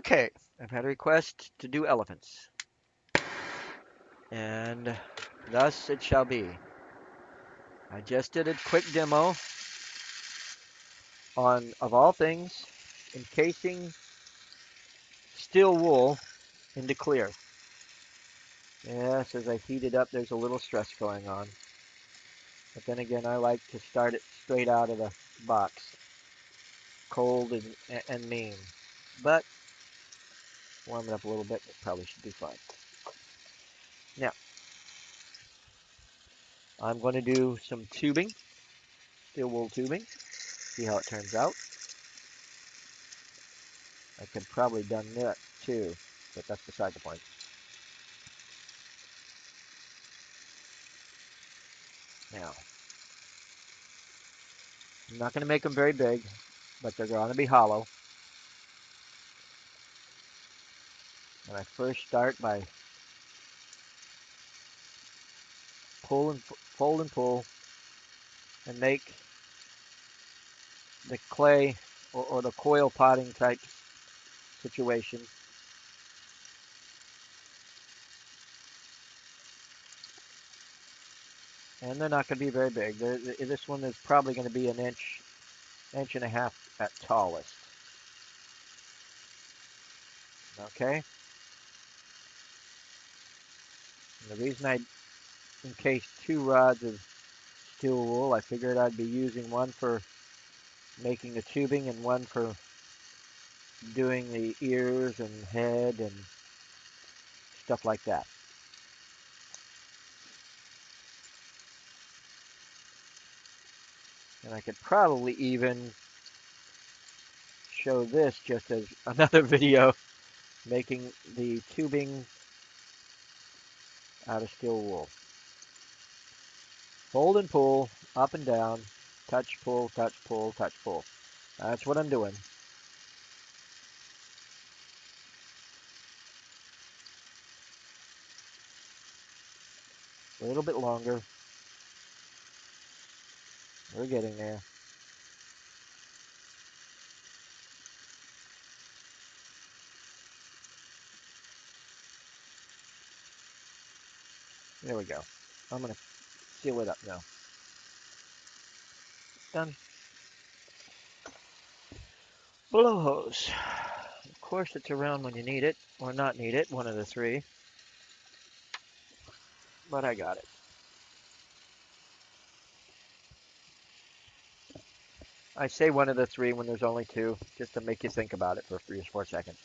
Okay, I've had a request to do elephants, and thus it shall be. I just did a quick demo on, of all things, encasing steel wool into clear. Yes, as I heat it up, there's a little stress going on. But then again, I like to start it straight out of the box, cold and mean. But warm it up a little bit, it probably should be fine. Now, I'm going to do some tubing, steel wool tubing, see how it turns out. I could probably done that too, but that's beside the point. Now, I'm not going to make them very big, but they're going to be hollow. And I first start by pull and fold and pull and make the clay or the coil potting type situation. And they're not going to be very big. This one is probably going to be an inch, inch and a half at tallest. Okay? And the reason I encased two rods of steel wool, I figured I'd be using one for making the tubing and one for doing the ears and head and stuff like that. And I could probably even show this just as another video making the tubing out of steel wool. Fold and pull, up and down, touch, pull, touch, pull, touch, pull. That's what I'm doing. A little bit longer. We're getting there. There we go. I'm going to seal it up now. Done. Blow hose. Of course, it's around when you need it, or not need it, one of the three. But I got it. I say one of the three when there's only two, just to make you think about it for 3 or 4 seconds.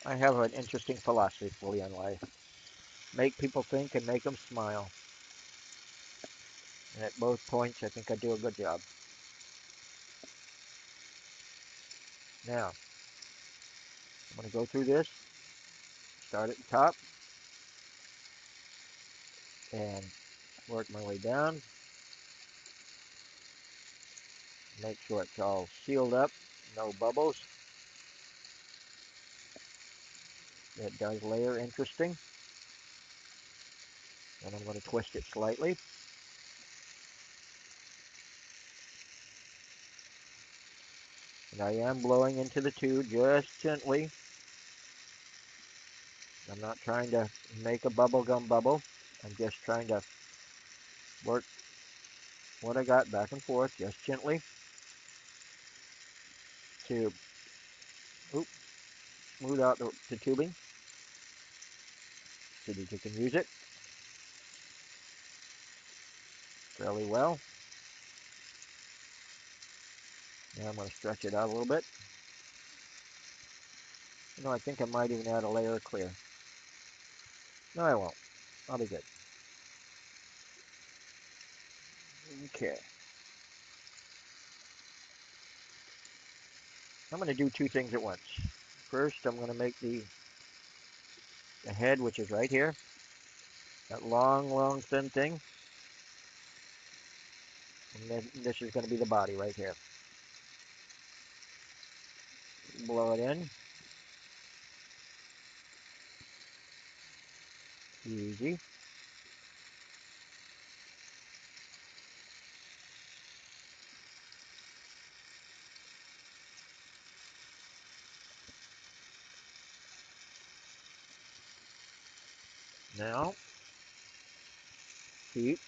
I have an interesting philosophy for you on life. Make people think and make them smile. And at both points, I think I do a good job. Now, I'm going to go through this, start at the top, and work my way down. Make sure it's all sealed up, no bubbles. It does layer interesting. And I'm going to twist it slightly. And I am blowing into the tube just gently. I'm not trying to make a bubble gum bubble. I'm just trying to work what I got back and forth just gently to smooth out the tubing so that you can use it fairly well. Now I'm going to stretch it out a little bit. You know, I think I might even add a layer of clear. No, I won't. I'll be good. Okay. I'm going to do two things at once. First, I'm going to make the head, which is right here. That long, long, thin thing. And then this is going to be the body right here. Blow it in. Easy. Now, feet.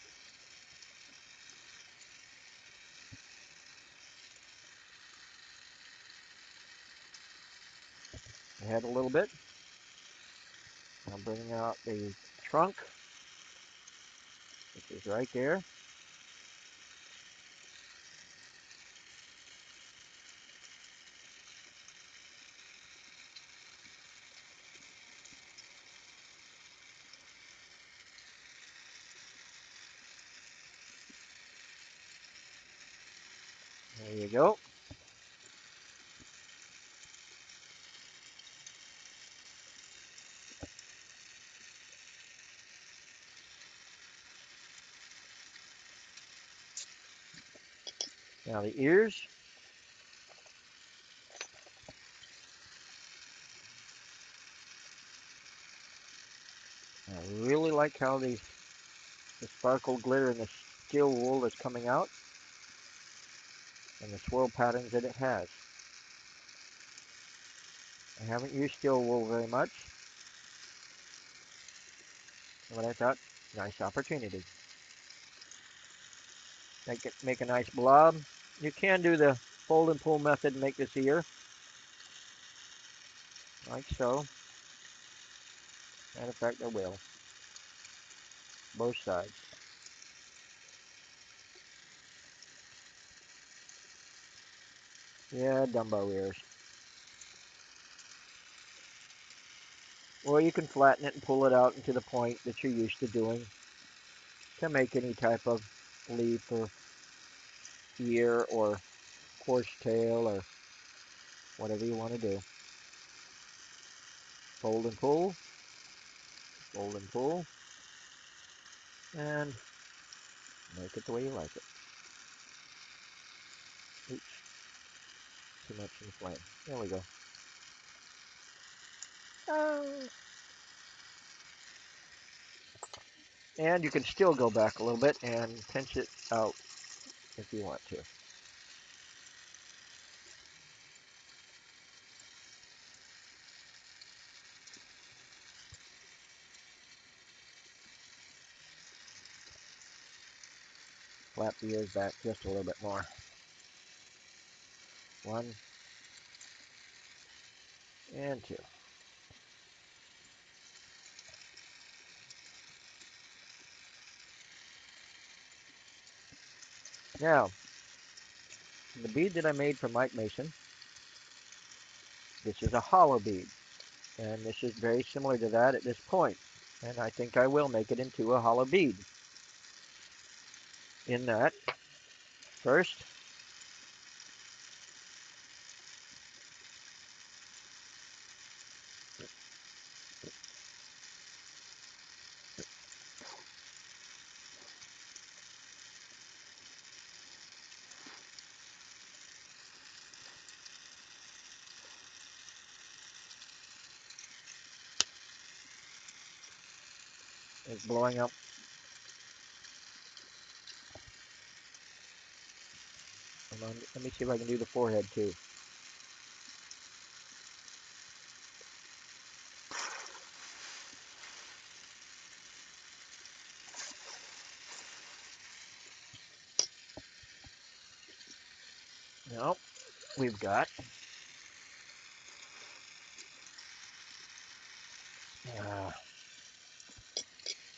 Ahead a little bit. I'm bringing out the trunk, which is right there. There you go. Now the ears. I really like how the sparkle glitter and the steel wool is coming out, and the swirl patterns that it has. I haven't used steel wool very much, but I thought, nice opportunity. Make a nice blob. You can do the fold and pull method and make this ear, like so. Matter of fact, I will. Both sides. Yeah, Dumbo ears. Or you can flatten it and pull it out into the point that you're used to doing to make any type of leaf or ear or horsetail or whatever you want to do. Fold and pull, fold and pull, and make it the way you like it. Oops, too much in the flame. There we go. And you can still go back a little bit and pinch it out if you want to. Flap the ears back just a little bit more. 1 and 2. Now, the bead that I made for Mike Mason, this is a hollow bead. And this is very similar to that at this point. And I think I will make it into a hollow bead. In that, first, is blowing up. Let me see if I can do the forehead too. Now, we've got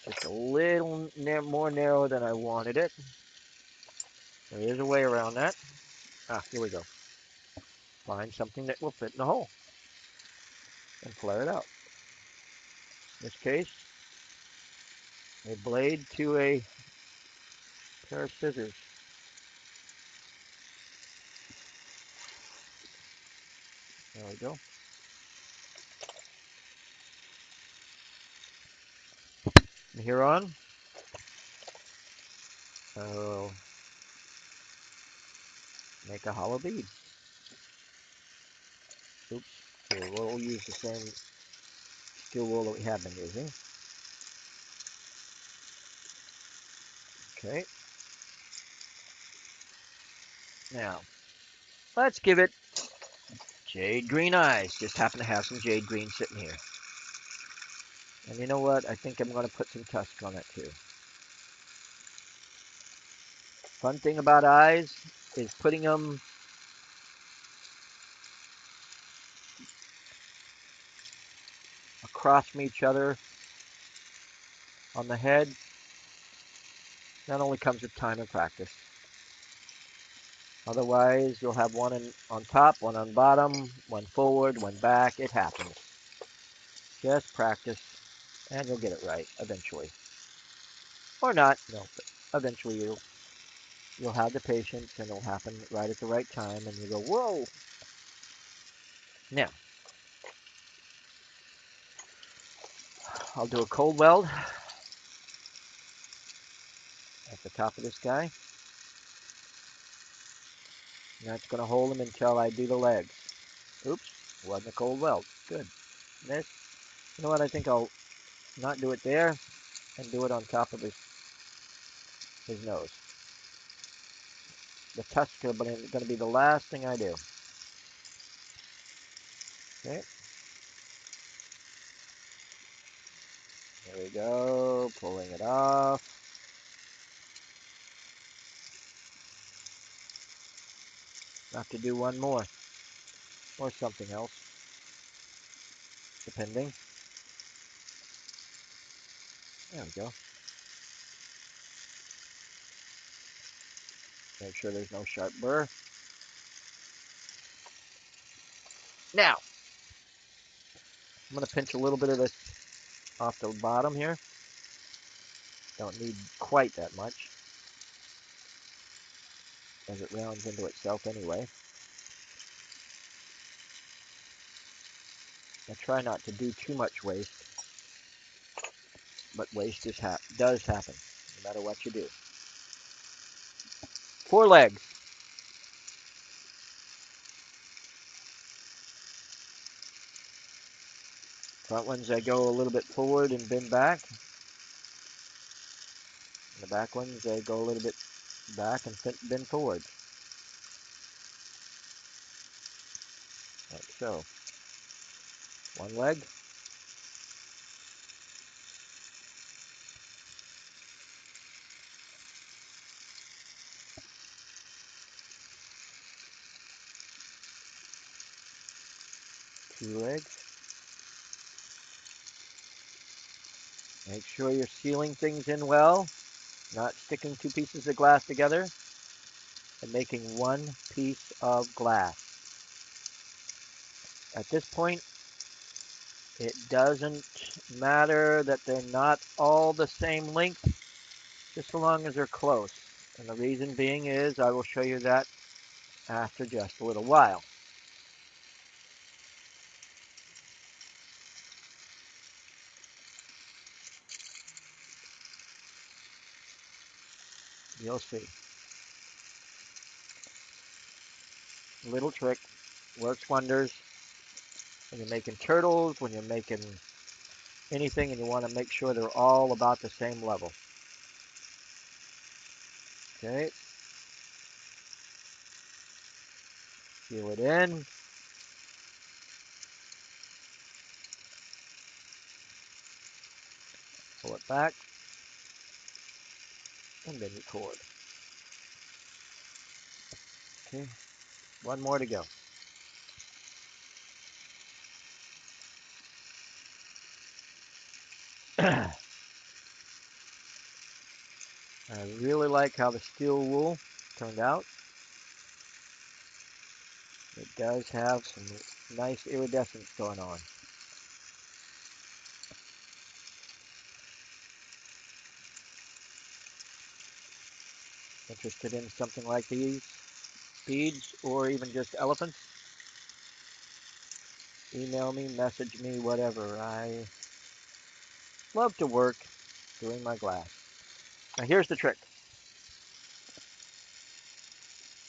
just a little more narrow than I wanted it. There is a way around that. Here we go. Find something that will fit in the hole and flare it out. In this case, a blade to a pair of scissors. There we go. From here on, I'll make a hollow bead. Oops. Here, we'll use the same steel wool that we have been using. Okay. Now, let's give it jade green eyes. Just happen to have some jade green sitting here. And you know what? I think I'm going to put some tusk on it too. Fun thing about eyes is putting them across from each other on the head. That only comes with time and practice. Otherwise, you'll have one on top, one on bottom, one forward, one back. It happens. Just practice, and you'll get it right eventually. Or not, no, but eventually you'll have the patience, and it'll happen right at the right time, and you go, whoa! Now, I'll do a cold weld at the top of this guy. And that's going to hold him until I do the legs. Oops, wasn't a cold weld. Good. This, you know what? I think I'll not do it there and do it on top of his nose. The tusk is going to be the last thing I do. Okay. There we go. Pulling it off. Have to do one more. Or something else. Depending. There we go. Make sure there's no sharp burr. Now, I'm going to pinch a little bit of this off the bottom here. Don't need quite that much, as it rounds into itself anyway. I try not to do too much waste, but waste does happen, no matter what you do. 4 legs. Front ones I go a little bit forward and bend back. And the back ones I go a little bit back and bend forward. Like so. One leg. Two legs. Make sure you're sealing things in well, not sticking 2 pieces of glass together, and making 1 piece of glass. At this point, it doesn't matter that they're not all the same length, just so long as they're close. And the reason being is I will show you that after just a little while. You'll see. Little trick, works wonders when you're making turtles, when you're making anything, and you want to make sure they're all about the same level. Okay. Seal it in. Pull it back. And then record. Okay. One more to go. I really like how the steel wool turned out. It does have some nice iridescence going on. Interested in something like these beads or even just elephants? Email me, message me, whatever. I love to work doing my glass. Now here's the trick.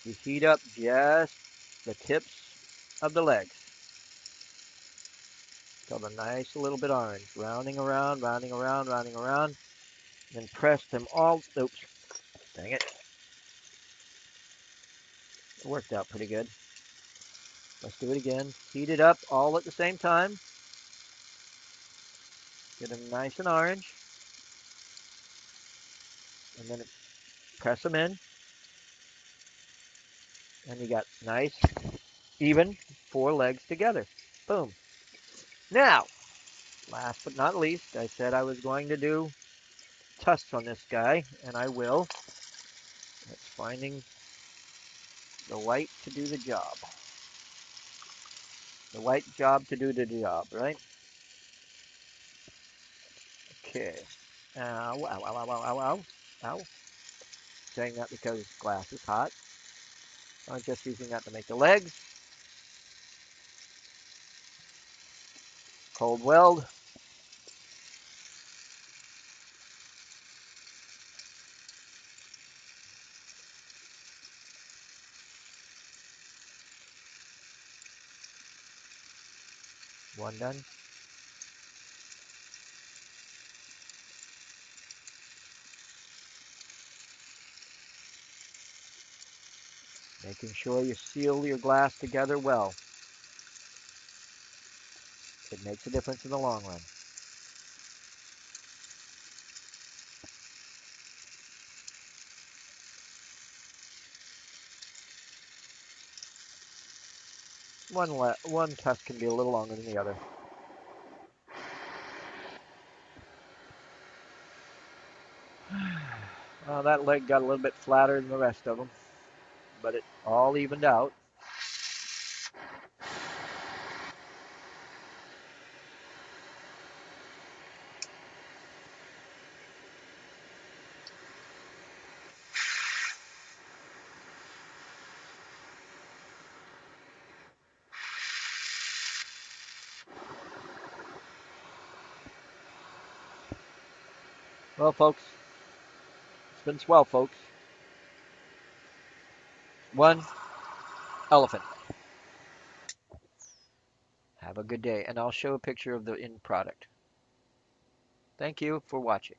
You heat up just the tips of the legs till they're nice a little bit orange. Rounding around, rounding around, rounding around. Then press them all. Oops. Dang it. It worked out pretty good. Let's do it again. Heat it up all at the same time. Get them nice and orange. And then press them in. And you got nice, even 4 legs together. Boom. Now, last but not least, I said I was going to do tusks on this guy, and I will. It's finding the white to do the job. The white job to do the job, right? Okay. Ow, ow, ow, ow, ow, ow, ow. Saying that because glass is hot. I'm just using that to make the legs. Cold weld. One done. Making sure you seal your glass together well. It makes a difference in the long run. One test can be a little longer than the other. That leg got a little bit flatter than the rest of them, but it all evened out. Well, folks, it's been swell, folks. One elephant. Have a good day, and I'll show a picture of the end product. Thank you for watching.